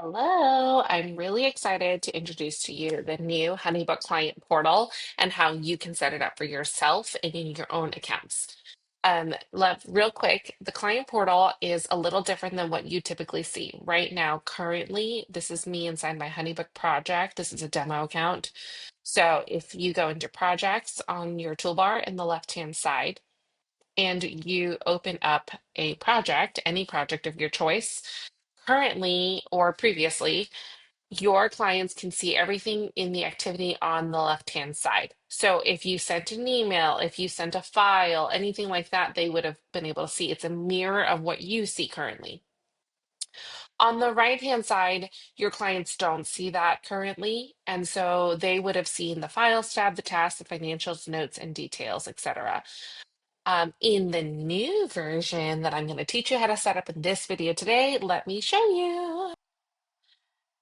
Hello, I'm really excited to introduce to you the new HoneyBook client portal and how you can set it up for yourself and in your own accounts. Real quick, the client portal is a little different than what you typically see. Right now, currently, this is me inside my HoneyBook project. This is a demo account. So if you go into projects on your toolbar in the left-hand side, and you open up a project, any project of your choice, currently or previously, your clients can see everything in the activity on the left-hand side. So if you sent an email, if you sent a file, anything like that, they would have been able to see. It's a mirror of what you see currently. On the right-hand side, your clients don't see that currently, and so they would have seen the Files tab, the tasks, the financials, notes, and details, etc. In the new version that I'm going to teach you how to set up in this video today, let me show you.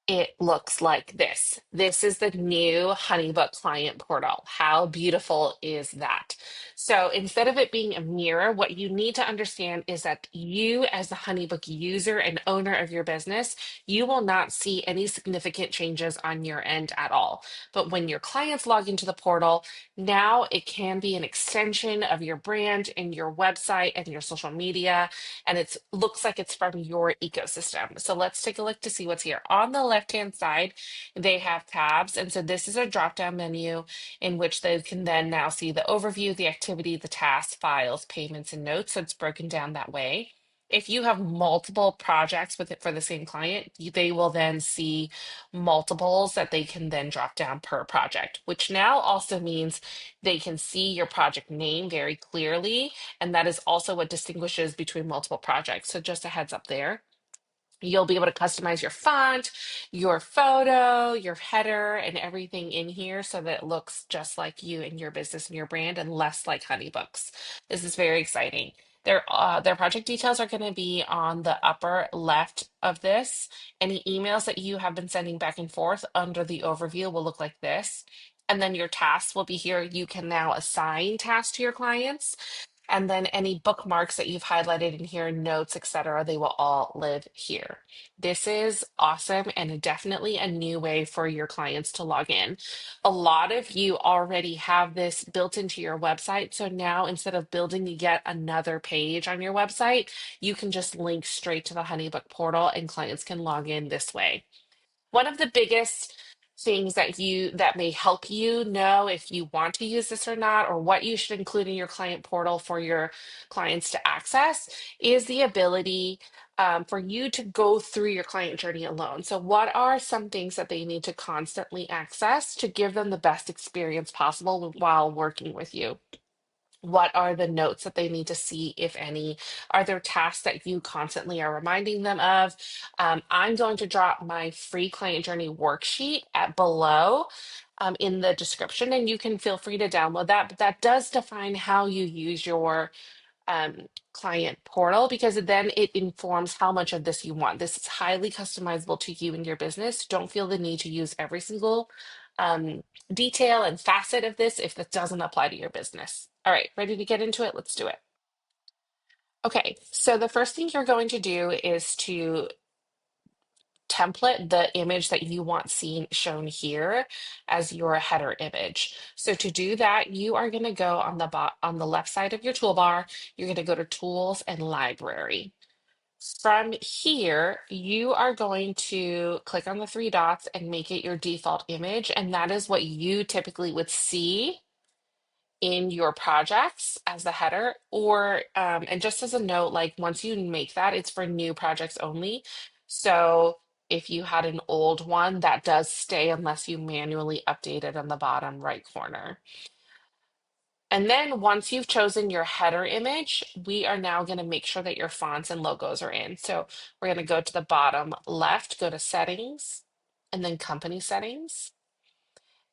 It looks like this. This is the new HoneyBook client portal. How beautiful is that? So instead of it being a mirror, what you need to understand is that you, as the HoneyBook user and owner of your business, you will not see any significant changes on your end at all. But when your clients log into the portal, now it can be an extension of your brand and your website and your social media, and it looks like it's from your ecosystem. So let's take a look to see what's here. On the left-hand side, they have tabs. And so this is a drop-down menu in which they can then now see the overview, the activity, the tasks, files, payments, and notes. So it's broken down that way. If you have multiple projects with it for the same client, they will then see multiples that they can then drop down per project, which now also means they can see your project name very clearly, and that is also what distinguishes between multiple projects. So just a heads up there. You'll be able to customize your font, your photo, your header, and everything in here so that it looks just like you and your business and your brand and less like HoneyBooks. This is very exciting. Their project details are going to be on the upper left of this. Any emails that you have been sending back and forth under the overview will look like this. And then your tasks will be here. You can now assign tasks to your clients. And then any bookmarks that you've highlighted in here, notes, etc., they will all live here. This is awesome and definitely a new way for your clients to log in. A lot of you already have this built into your website. So now instead of building yet another page on your website, you can just link straight to the HoneyBook portal and clients can log in this way. One of the biggest things that may help you know if you want to use this or not, or what you should include in your client portal for your clients to access, is the ability for you to go through your client journey alone. So, what are some things that they need to constantly access to give them the best experience possible while working with you? What are the notes that they need to see, if any? Are there tasks that you constantly are reminding them of? I'm going to drop my free client journey worksheet at below in the description, and you can feel free to download that. But that does define how you use your client portal, because then it informs how much of this you want. This is highly customizable to you and your business. Don't feel the need to use every single um, detail and facet of this if that doesn't apply to your business. All right, ready to get into it? Let's do it. Okay, so the first thing you're going to do is to template the image that you want seen shown here as your header image. So to do that, you are going to go on on the left side of your toolbar. You're going to go to Tools and Library. From here, you are going to click on the three dots and make it your default image, and that is what you typically would see in your projects as the header. Or and just as a note, like once you make that, it's for new projects only. So if you had an old one, that does stay unless you manually update it on the bottom right corner. And then once you've chosen your header image, we are now going to make sure that your fonts and logos are in. So we're going to go to the bottom left, go to settings, and then company settings.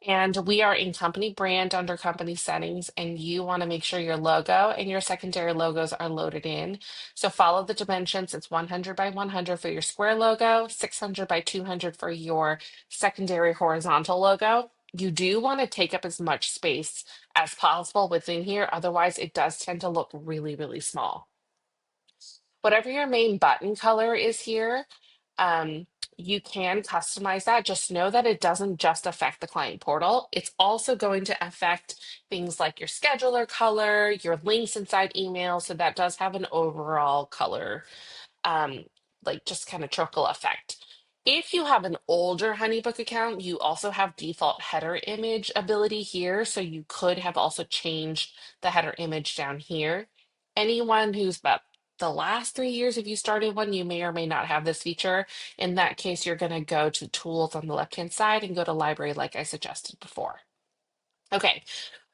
And we are in company brand under company settings, and you want to make sure your logo and your secondary logos are loaded in. So follow the dimensions. It's 100 by 100 for your square logo, 600 by 200 for your secondary horizontal logo. You do want to take up as much space as possible within here. Otherwise, it does tend to look really, really small. Whatever your main button color is here, um, you can customize that. Just know that it doesn't just affect the client portal. It's also going to affect things like your scheduler color, your links inside email. So that does have an overall color, um, like just kind of trickle effect. If you have an older HoneyBook account, you also have default header image ability here. So you could have also changed the header image down here. Anyone who's about the last 3 years, if you started one, you may or may not have this feature. In that case, you're going to go to tools on the left-hand side and go to library like I suggested before. Okay,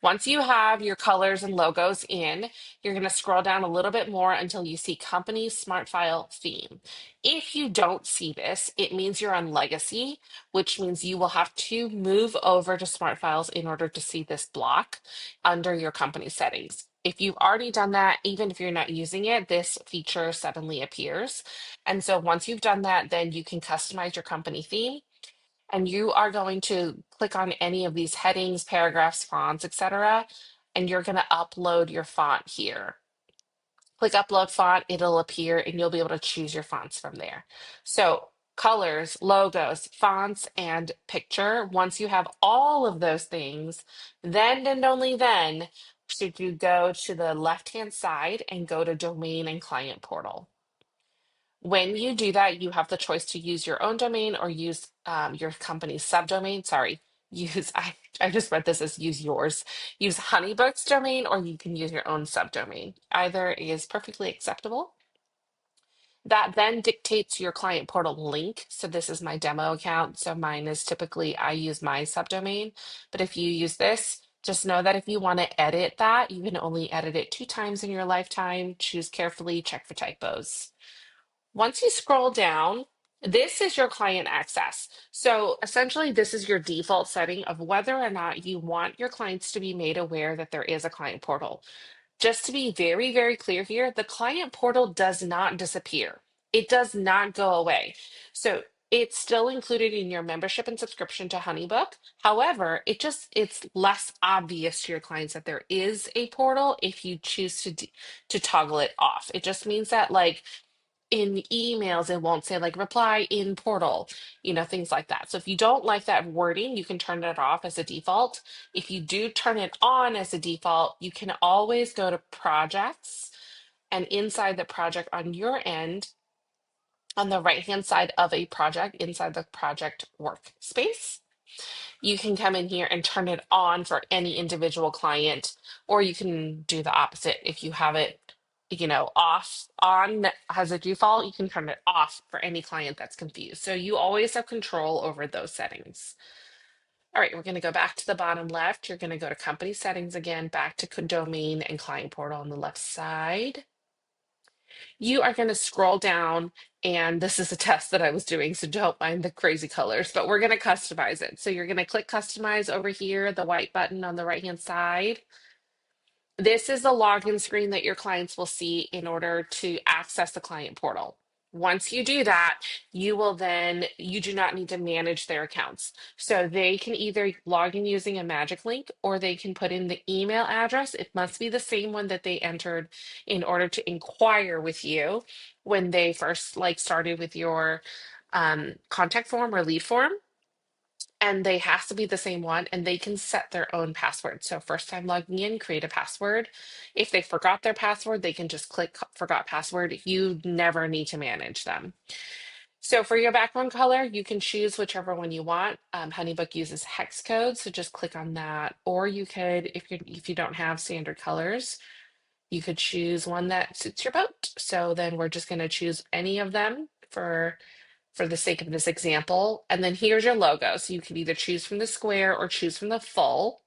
once you have your colors and logos in, you're going to scroll down a little bit more until you see Company Smart File Theme. If you don't see this, it means you're on Legacy, which means you will have to move over to Smart Files in order to see this block under your company settings. If you've already done that, even if you're not using it, this feature suddenly appears. And so once you've done that, then you can customize your company theme, and you are going to click on any of these headings, paragraphs, fonts, etc., and you're going to upload your font here. Click upload font, it'll appear, and you'll be able to choose your fonts from there. So colors, logos, fonts, and picture. Once you have all of those things, then and only then should you go to the left-hand side and go to domain and client portal. When you do that, you have the choice to use your own domain or use your company's subdomain. Sorry, I just read this as use yours. Use HoneyBook's domain, or you can use your own subdomain. Either is perfectly acceptable. That then dictates your client portal link. So this is my demo account. So mine is typically I use my subdomain. But if you use this, just know that if you want to edit that, you can only edit it 2 times in your lifetime. Choose carefully, check for typos. Once you scroll down, this is your client access. So essentially, this is your default setting of whether or not you want your clients to be made aware that there is a client portal. Just to be very, very clear here, the client portal does not disappear. It does not go away. So it's still included in your membership and subscription to HoneyBook. However, it's less obvious to your clients that there is a portal if you choose to toggle it off. It just means that like in emails, it won't say like reply in portal, things like that. So if you don't like that wording, you can turn it off as a default. If you do turn it on as a default, you can always go to projects, and inside the project on your end, on the right-hand side of a project, inside the project workspace, you can come in here and turn it on for any individual client, or you can do the opposite. If you have it, off on as a default, you can turn it off for any client that's confused. So you always have control over those settings. All right, we're going to go back to the bottom left. You're going to go to company settings again, back to domain and client portal on the left side. You are going to scroll down, and this is a test that I was doing, so don't mind the crazy colors, but we're going to customize it. So you're going to click customize over here, the white button on the right-hand side. This is the login screen that your clients will see in order to access the client portal. Once you do that, you do not need to manage their accounts. So they can either log in using a magic link, or they can put in the email address. It must be the same one that they entered in order to inquire with you when they first started with your contact form or lead form. And they have to be the same one, and they can set their own password. So first time logging in, create a password. If they forgot their password, they can just click forgot password. You never need to manage them. So for your background color, you can choose whichever one you want. HoneyBook uses hex code, so just click on that. Or you could, if you don't have standard colors, you could choose one that suits your boat. So then we're just going to choose any of them for the sake of this example. And then here's your logo. So you can either choose from the square or choose from the full.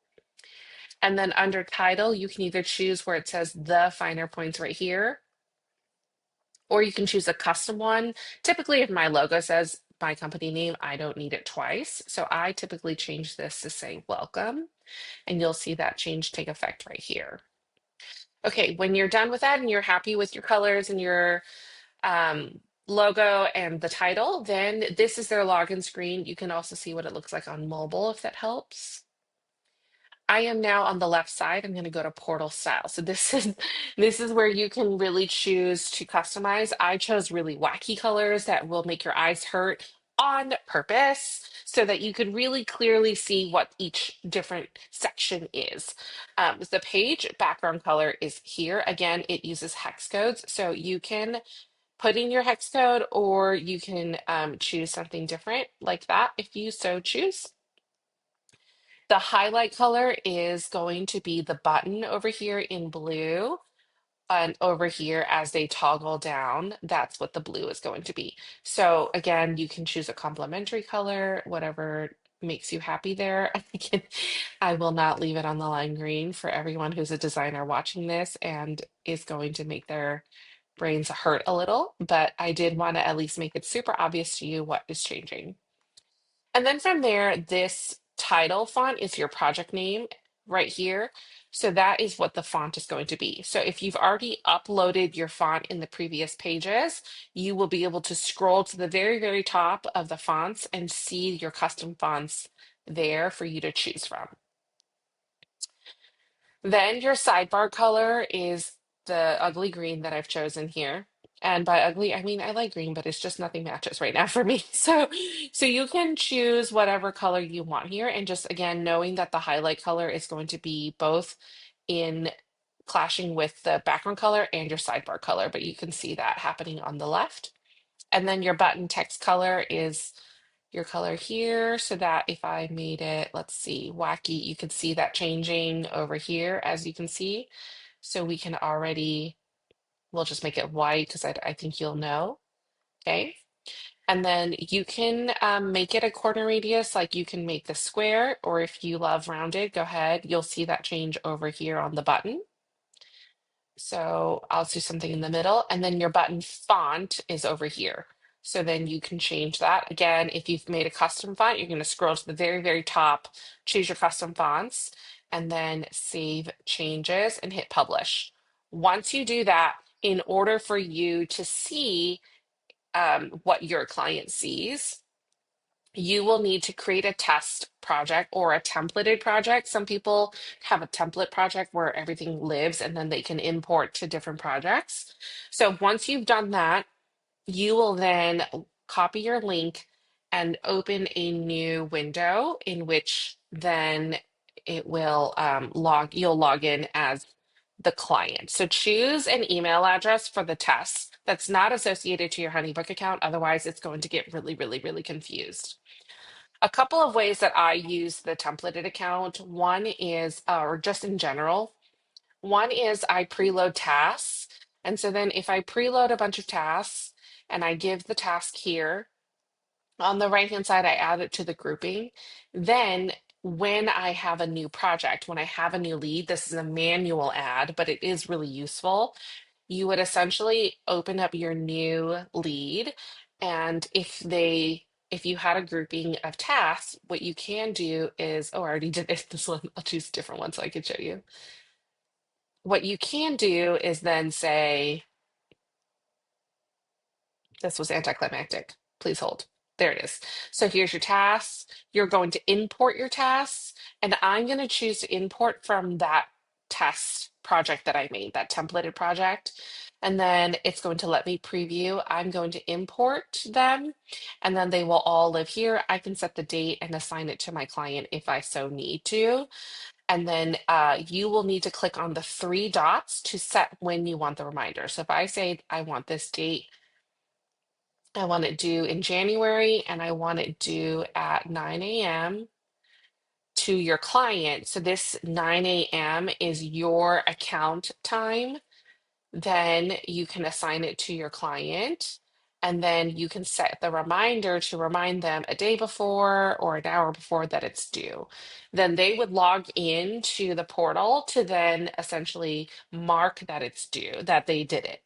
And then under title, you can either choose where it says the finer points right here, or you can choose a custom one. Typically, if my logo says my company name, I don't need it twice. So I typically change this to say welcome, and you'll see that change take effect right here. Okay, when you're done with that and you're happy with your colors and your logo and the title, then this is their login screen. You can also see what it looks like on mobile if that helps. I am now on the left side. I'm going to go to portal style. So this is where you can really choose to customize. I chose really wacky colors that will make your eyes hurt. on purpose so that you could really clearly see what each different section is. The page background color is here. Again, it uses hex codes, so you can put in your hex code or you can choose something different like that if you so choose. The highlight color is going to be the button over here in blue. And over here, as they toggle down, that's what the blue is going to be. So again, you can choose a complementary color, whatever makes you happy there. I will not leave it on the line green for everyone who's a designer watching this and is going to make their brains hurt a little, but I did want to at least make it super obvious to you what is changing. And then from there, this title font is your project name right here. So that is what the font is going to be. So if you've already uploaded your font in the previous pages, you will be able to scroll to the very, very top of the fonts and see your custom fonts there for you to choose from. Then your sidebar color is the ugly green that I've chosen here. And by ugly, I mean I like green, but it's just nothing matches right now for me. So you can choose whatever color you want here. And just again, knowing that the highlight color is going to be both in clashing with the background color and your sidebar color, but you can see that happening on the left. And then your button text color is your color here so that if I made it, let's see, wacky, you can see that changing over here as you can see. So we can already, we'll just make it white because I think you'll know. Okay. And then you can make it a corner radius, like you can make the square, or if you love rounded, go ahead. You'll see that change over here on the button. So I'll do something in the middle, and then your button font is over here. So then you can change that. Again, if you've made a custom font, you're going to scroll to the very, very top, choose your custom fonts, and then save changes and hit publish. Once you do that, in order for you to see what your client sees, you will need to create a test project or a templated project. Some people have a template project where everything lives and then they can import to different projects. So once you've done that, you will then copy your link and open a new window in which then it will you'll log in as the client. So choose an email address for the test that's not associated to your HoneyBook account. Otherwise, it's going to get really, really, really confused. A couple of ways that I use the templated account. One is, or just in general, one is I preload tasks. And so then if I preload a bunch of tasks and I give the task here, on the right hand side, I add it to the grouping. Then when I have a new project, when I have a new lead, this is a manual add, but it is really useful. You would essentially open up your new lead, and if you had a grouping of tasks, what you can do is, oh, I already did it, this one. I'll choose a different one so I can show you. What you can do is then say, this was anticlimactic. Please hold. There it is. So here's your tasks. You're going to import your tasks, and I'm going to choose to import from that test project that I made, that templated project. And then it's going to let me preview. I'm going to import them, and then they will all live here. I can set the date and assign it to my client if I so need to. And then you will need to click on the three dots to set when you want the reminder. So if I say I want this date, I want it due in January and I want it due at 9 a.m. to your client. So this 9 a.m. is your account time. Then you can assign it to your client. And then you can set the reminder to remind them a day before or an hour before that it's due. Then they would log in to the portal to then essentially mark that it's due, that they did it.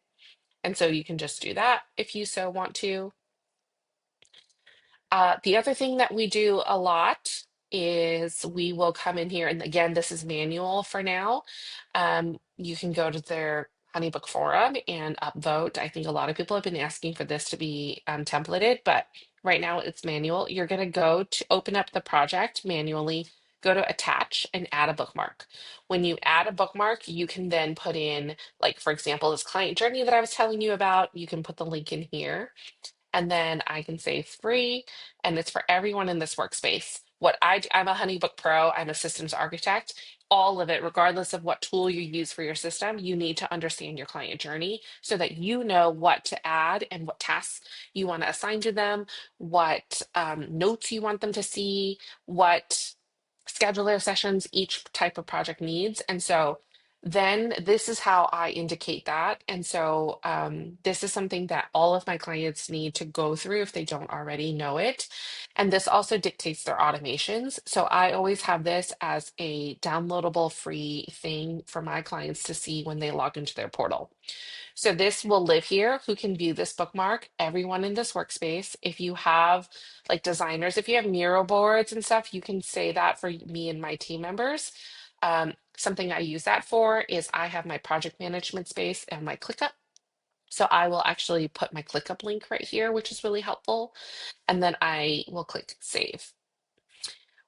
And so you can just do that if you so want to. The other thing that we do a lot is we will come in here, and again, this is manual for now. You can go to their HoneyBook forum and upvote. I think a lot of people have been asking for this to be templated, but right now it's manual. You're going to go to open up the project manually, go to attach and add a bookmark. When you add a bookmark, you can then put in, like, for example, this client journey that I was telling you about, you can put the link in here. and then I can say free, and it's for everyone in this workspace. I'm a HoneyBook Pro, I'm a systems architect. All of it, regardless of what tool you use for your system, you need to understand your client journey so that you know what to add and what tasks you want to assign to them, what notes you want them to see, what scheduler sessions each type of project needs. And so then this is how I indicate that. And so this is something that all of my clients need to go through if they don't already know it. And this also dictates their automations. So I always have this as a downloadable free thing for my clients to see when they log into their portal. So this will live here. Who can view this bookmark? Everyone in this workspace. If you have like designers, if you have mural boards and stuff, you can say that for me and my team members. Something I use that for is I have my project management space and my ClickUp. So I will actually put my ClickUp link right here, which is really helpful. And then I will click save.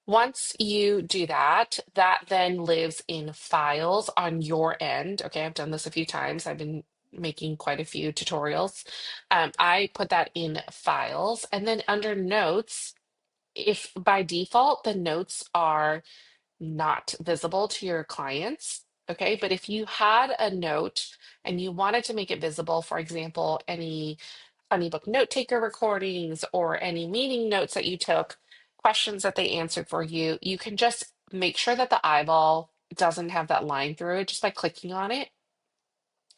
Once you do that, that then lives in files on your end. Okay, I've done this a few times. I've been making quite a few tutorials. I put that in files, and then under notes, if by default the notes are not visible to your clients, okay, but if you had a note and you wanted to make it visible, for example, any HoneyBook note taker recordings or any meeting notes that you took, questions that they answered for you, you can just make sure that the eyeball doesn't have that line through it just by clicking on it.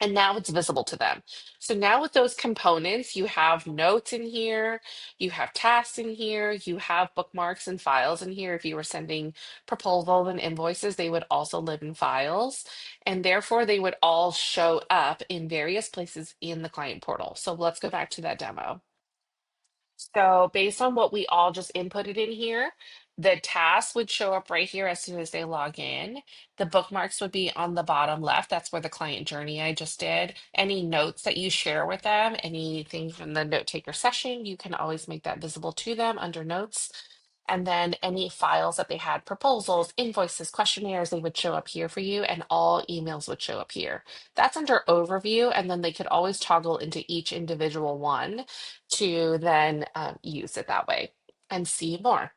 And now it's visible to them. So now with those components, you have notes in here, you have tasks in here, you have bookmarks and files in here. If you were sending proposals and invoices, they would also live in files. And therefore, they would all show up in various places in the client portal. So let's go back to that demo. So based on what we all just inputted in here, the tasks would show up right here as soon as they log in. The bookmarks would be on the bottom left. That's where the client journey I just did. Any notes that you share with them, anything from the note taker session, you can always make that visible to them under notes. And then any files that they had, proposals, invoices, questionnaires, they would show up here for you, and all emails would show up here. That's under overview, and then they could always toggle into each individual one to then use it that way and see more.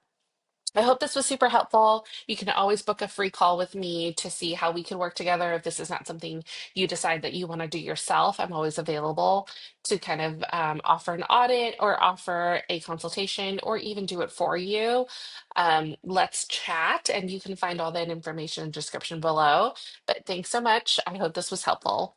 I hope this was super helpful. You can always book a free call with me to see how we can work together. If this is not something you decide that you want to do yourself, I'm always available to kind of offer an audit or offer a consultation or even do it for you. Let's chat, and you can find all that information in the description below. But thanks so much. I hope this was helpful.